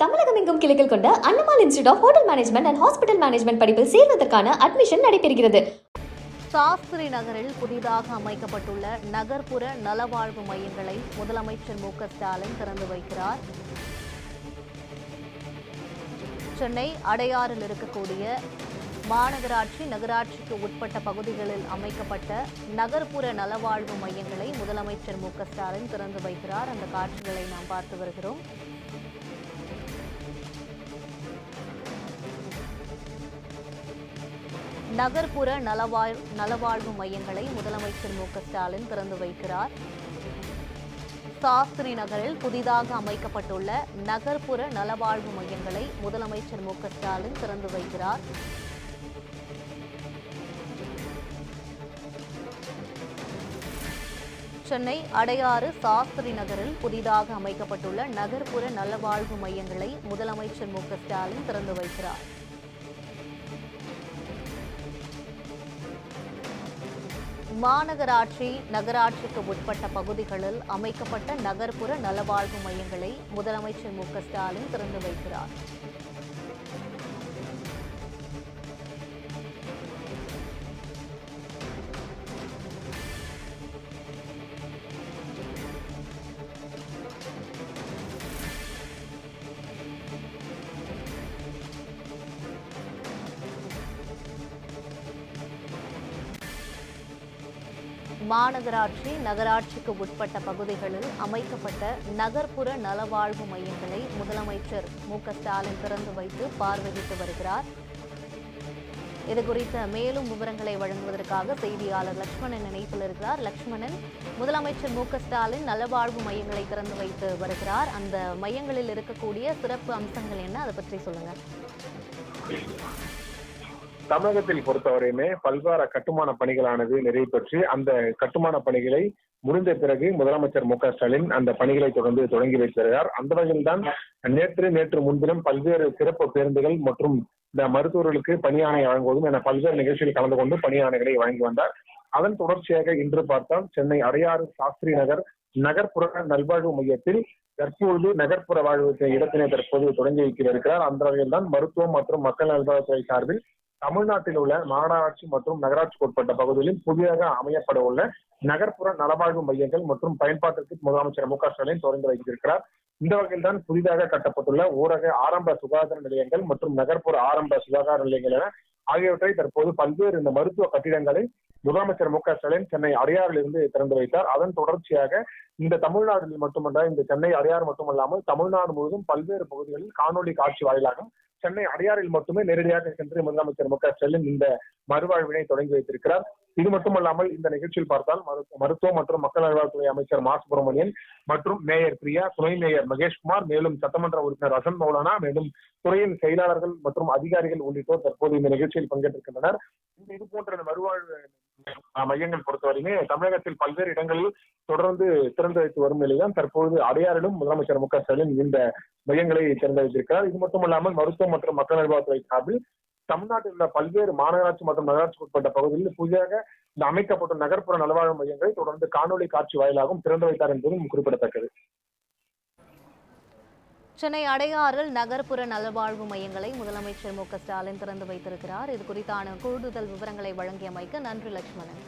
தமிழகம் எங்கும் கிளைகள் கொண்ட Annamal institute of hotel management and hospital management படிப்பில் சேர்வதற்கான அட்மிஷன் நடைபெறுகிறது. சாஸ்திரி நகரில் புதிதாக அமைக்கப்பட்டுள்ள நகர்ப்புற நலவாழ்வு மையங்களை முதலமைச்சர் மு.க.ஸ்டாலின் திறந்து வைக்கிறார். சென்னை அடையாறில் இருக்கக்கூடிய மாநகராட்சி நகராட்சிக்கு உட்பட்ட பகுதிகளில் அமைக்கப்பட்ட நகர்ப்புற நலவாழ்வு மையங்களை முதலமைச்சர் மு.க.ஸ்டாலின் திறந்து வைக்கிறார். அந்த காட்சிகளை நாம் பார்த்து வருகிறோம். நகர்ப்புற நலவாழ்வு மையங்களை முதலமைச்சர் மு.க.ஸ்டாலின் திறந்து வைக்கிறார். சாஸ்திரி நகரில் புதிதாக அமைக்கப்பட்டுள்ள நகர்ப்புற நலவாழ்வு மையங்களை முதலமைச்சர் மு.க.ஸ்டாலின் திறந்து வைக்கிறார். சென்னை அடையாறு சாஸ்திரி நகரில் புதிதாக அமைக்கப்பட்டுள்ள நகர்ப்புற நலவாழ்வு மையங்களை முதலமைச்சர் மு.க.ஸ்டாலின் திறந்து வைக்கிறார். மாநகராட்சி நகராட்சிக்கு உட்பட்ட பகுதிகளில் அமைக்கப்பட்ட நகர்ப்புற நலவாழ்வு மையங்களை முதலமைச்சர் மு.க.ஸ்டாலின் திறந்து வைக்கிறார். மாநகராட்சி நகராட்சிக்கு உட்பட்ட பகுதிகளில் அமைக்கப்பட்ட நகர்ப்புற நலவாழ்வு மையங்களை முதலமைச்சர் மு.க.ஸ்டாலின் திறந்து வைத்து பார்வையிட்டு வருகிறார். இதுகுறித்த மேலும் விவரங்களை வழங்குவதற்காக செய்தியாளர் லட்சுமணன் இணைப்பில் இருக்கிறார். லட்சுமணன், முதலமைச்சர் மு.க.ஸ்டாலின் நலவாழ்வு மையங்களை திறந்து வைத்து வருகிறார். அந்த மையங்களில் இருக்கக்கூடிய சிறப்பு அம்சங்கள் என்ன, அதை பற்றி சொல்லுங்க. தமிழகத்தில் பொறுத்தவரையுமே பல்வேறு கட்டுமான பணிகளானது நிறைவு பெற்று அந்த கட்டுமான பணிகளை முடிந்த பிறகு முதலமைச்சர் மு.க.ஸ்டாலின் அந்த பணிகளை தொடங்கி வைத்திருக்கிறார். அந்த வகையில் தான் நேற்று முன்தினம் பல்வேறு சிறப்பு பேருந்துகள் மற்றும் இந்த மருத்துவர்களுக்கு பணியாணை வழங்குவதும் என பல்வேறு நிகழ்ச்சியில் கலந்து கொண்டு பணியாணைகளை வழங்கி வந்தார். அதன் தொடர்ச்சியாக இன்று பார்த்தால் சென்னை அடையாறு சாஸ்திரி நகர் நகர்ப்புற நல்வாழ்வு மையத்தில் தற்போது நகர்ப்புற வாழ்வு இடத்தினை தற்போது தொடங்கி வைக்கிறார். அந்த வகையில் தான் மருத்துவம் மற்றும் மக்கள் நல்வாழ்வுத்துறை சார்பில் தமிழ்நாட்டில் உள்ள மாநகராட்சி மற்றும் நகராட்சிக்கு உட்பட்ட பகுதிகளில் புதிதாக அமையப்பட உள்ள நகர்ப்புற நலவாழ்வு மையங்கள் மற்றும் பயன்பாட்டிற்கு முதலமைச்சர் மு.க.ஸ்டாலின் தொடங்கி வைத்திருக்கிறார். இந்த வகையில் தான் புதிதாக கட்டப்பட்டுள்ள ஊரக ஆரம்ப சுகாதார நிலையங்கள் மற்றும் நகர்ப்புற ஆரம்ப சுகாதார நிலையங்கள் என ஆகியவற்றை தற்போது பல்வேறு இந்த மருத்துவ கட்டிடங்களை முதலமைச்சர் மு.க.ஸ்டாலின் சென்னை அடையாறில் இருந்து திறந்து வைத்தார். அதன் தொடர்ச்சியாக இந்த தமிழ்நாட்டில் மட்டுமல்ல, இந்த சென்னை அடையாறு மட்டுமல்லாமல் தமிழ்நாடு முழுவதும் பல்வேறு பகுதிகளில் காணொலி காட்சி வாயிலாக சென்னை அடையாறில் மட்டுமே நேரடியாக சென்று முதலமைச்சர் மு.க.ஸ்டாலின் இந்த மறுவாழ்வினை தொடங்கி வைத்திருக்கிறார். இது மட்டுமல்லாமல் இந்த நிகழ்ச்சியில் பார்த்தால் மருத்துவம் மற்றும் மக்கள் நல்வாழ்வுத்துறை அமைச்சர் மா சுப்பிரமணியன் மற்றும் மேயர் பிரியா, துணை மேயர் மகேஷ்குமார், மேலும் சட்டமன்ற உறுப்பினர் ஹசன் மௌலானா, மேலும் துறையின் செயலாளர்கள் மற்றும் அதிகாரிகள் உள்ளிட்டோர் தற்போது இந்த நிகழ்ச்சியில் பங்கேற்றிருக்கின்றனர். இது போன்ற மறுவாழ்வு மையங்கள் பொறுத்தவரையுமே தமிழகத்தில் பல்வேறு இடங்களில் தொடர்ந்து திறந்து வைத்து வரும் நிலையில்தான் தற்போது அடையாறிலும் முதலமைச்சர் மு.க.ஸ்டாலின் இந்த மையங்களை திறந்து வைத்திருக்கிறார். இது மட்டுமல்லாமல் மருத்துவம் மற்றும் மக்கள் நல்வாழ்வுத்துறை சார்பில் தமிழ்நாட்டில் உள்ள பல்வேறு மாநகராட்சி மற்றும் நகராட்சிக்கு உட்பட்ட பகுதிகளில் புதிதாக இந்த அமைக்கப்பட்ட நகர்ப்புற நலவாழ்வு மையங்களை தொடர்ந்து காணொலி காட்சி வாயிலாகவும் திறந்து வைத்தார் என்பதும் குறிப்பிடத்தக்கது. சென்னை அடையாறில் நகர்ப்புற நலவாழ்வு மையங்களை முதலமைச்சர் மு.க.ஸ்டாலின் திறந்து வைத்திருக்கிறார். இது குறித்தான கூடுதல் விவரங்களை வழங்கியமைக்கு நன்றி லட்சுமணன்.